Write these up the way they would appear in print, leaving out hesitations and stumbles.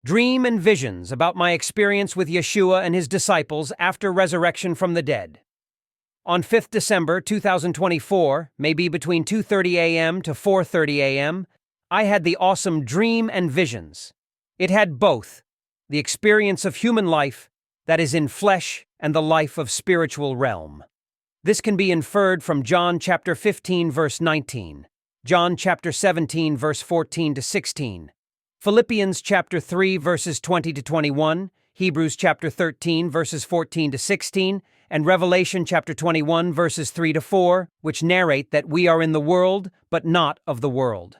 Dream and visions about my experience with Yeshua and his disciples after resurrection from the dead. On 5th December 2024, maybe between 2:30 a.m. to 4:30 a.m., I had the awesome dream and visions. It had both the experience of human life that is in flesh and the life of spiritual realm. This can be inferred from John chapter 15 verse 19, John chapter 17 verse 14 to 16, Philippians chapter 3 verses 20 to 21, Hebrews chapter 13 verses 14 to 16, and Revelation chapter 21 verses 3 to 4, which narrate that we are in the world but not of the world.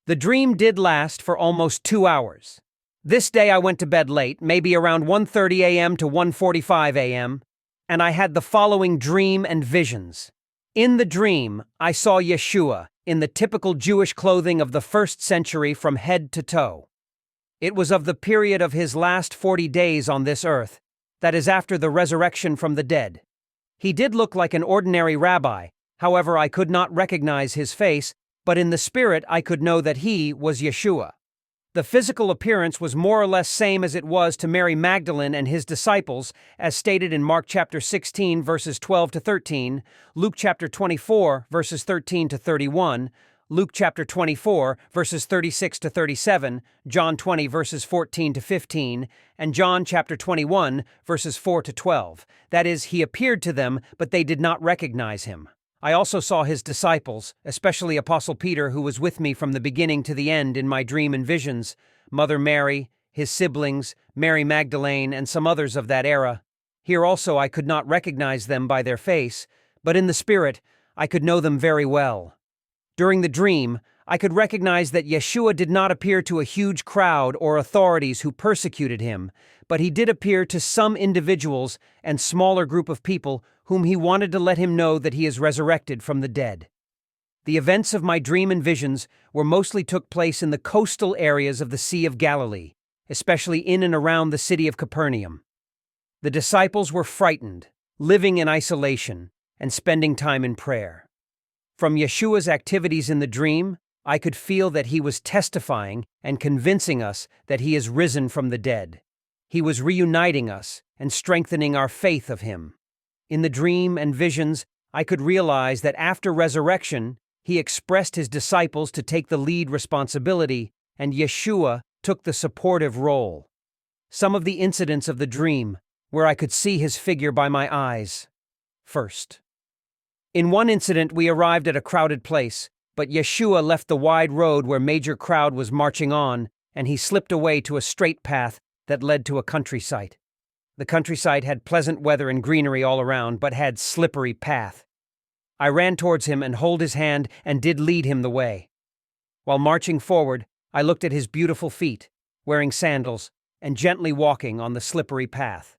The dream did last for almost 2 hours. This day I went to bed late, maybe around 1:30 a.m. to 1:45 a.m., and I had the following dream and visions. In the dream, I saw Yeshua in the typical Jewish clothing of the 1st century from head to toe. It was of the period of his last 40 days on this earth, that is after the resurrection from the dead. He did look like an ordinary rabbi, however I could not recognize his face, but in the spirit I could know that he was Yeshua. The physical appearance was more or less same as it was to Mary Magdalene and his disciples, as stated in Mark chapter 16 verses 12 to 13, Luke chapter 24 verses 13 to 31, Luke chapter 24 verses 36 to 37, John 20 verses 14 to 15, and John chapter 21 verses 4 to 12. That is, he appeared to them, but they did not recognize him. I also saw his disciples, especially Apostle Peter, who was with me from the beginning to the end in my dream and visions, Mother Mary, his siblings, Mary Magdalene, and some others of that era. Here also I could not recognize them by their face, but in the spirit I could know them very well. During the dream, I could recognize that Yeshua did not appear to a huge crowd or authorities who persecuted him, but he did appear to some individuals and smaller group of people whom he wanted to let him know that he is resurrected from the dead. The events of my dream and visions mostly took place in the coastal areas of the Sea of Galilee, especially in and around the city of Capernaum. The disciples were frightened, living in isolation, and spending time in prayer. From Yeshua's activities in the dream, I could feel that he was testifying and convincing us that he is risen from the dead. He was reuniting us and strengthening our faith of him. In the dream and visions, I could realize that after resurrection, he expressed his disciples to take the lead responsibility, and Yeshua took the supportive role. Some of the incidents of the dream, where I could see his figure by my eyes. First, in one incident we arrived at a crowded place, but Yeshua left the wide road where major crowd was marching on, and he slipped away to a straight path that led to a countryside. The countryside had pleasant weather and greenery all around, but had slippery path. I ran towards him and held his hand and did lead him the way. While marching forward, I looked at his beautiful feet, wearing sandals, and gently walking on the slippery path.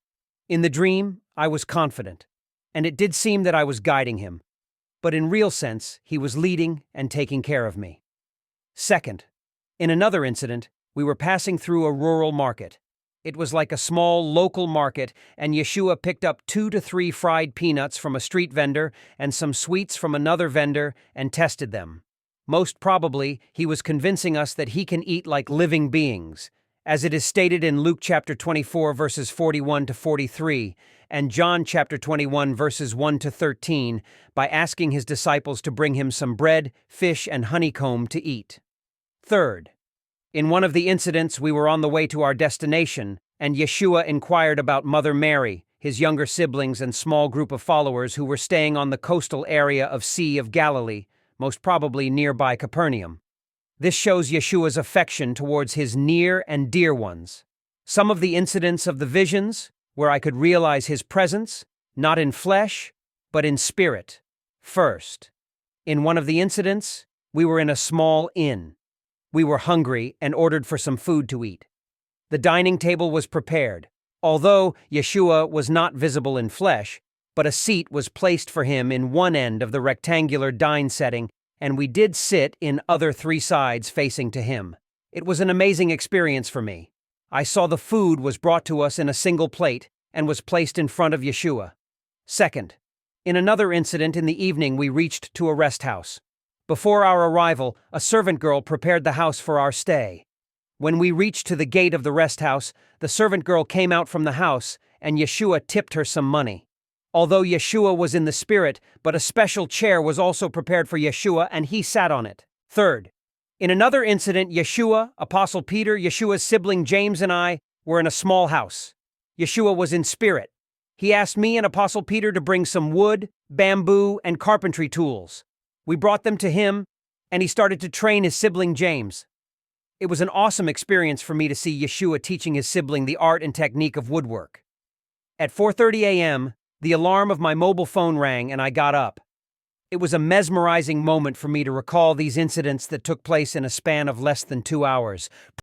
In the dream, I was confident, and it did seem that I was guiding him, but in real sense, he was leading and taking care of me. Second, in another incident, we were passing through a rural market. It was like a small local market, and Yeshua picked up 2 to 3 fried peanuts from a street vendor and some sweets from another vendor and tested them. Most probably, he was convincing us that he can eat like living beings, as it is stated in Luke chapter 24 verses 41 to 43 and John chapter 21 verses 1 to 13, by asking his disciples to bring him some bread, fish, and honeycomb to eat. Third, in one of the incidents, we were on the way to our destination, and Yeshua inquired about Mother Mary, his younger siblings, and small group of followers who were staying on the coastal area of Sea of Galilee, most probably nearby Capernaum. This shows Yeshua's affection towards his near and dear ones. Some of the incidents of the visions, where I could realize his presence, not in flesh, but in spirit. First, in one of the incidents, we were in a small inn. We were hungry and ordered for some food to eat. The dining table was prepared, although Yeshua was not visible in flesh, but a seat was placed for him in one end of the rectangular dine setting, and we did sit in other 3 sides facing to him. It was an amazing experience for me. I saw the food was brought to us in a single plate and was placed in front of Yeshua. Second, in another incident in the evening we reached to a rest house. Before our arrival, a servant girl prepared the house for our stay. When we reached to the gate of the rest house, the servant girl came out from the house, and Yeshua tipped her some money. Although Yeshua was in the spirit, but a special chair was also prepared for Yeshua, and he sat on it. Third, in another incident, Yeshua, Apostle Peter, Yeshua's sibling James, and I were in a small house. Yeshua was in spirit. He asked me and Apostle Peter to bring some wood, bamboo, and carpentry tools. We brought them to him, and he started to train his sibling James. It was an awesome experience for me to see Yeshua teaching his sibling the art and technique of woodwork. At 4:30 a.m., the alarm of my mobile phone rang and I got up. It was a mesmerizing moment for me to recall these incidents that took place in a span of less than 2 hours.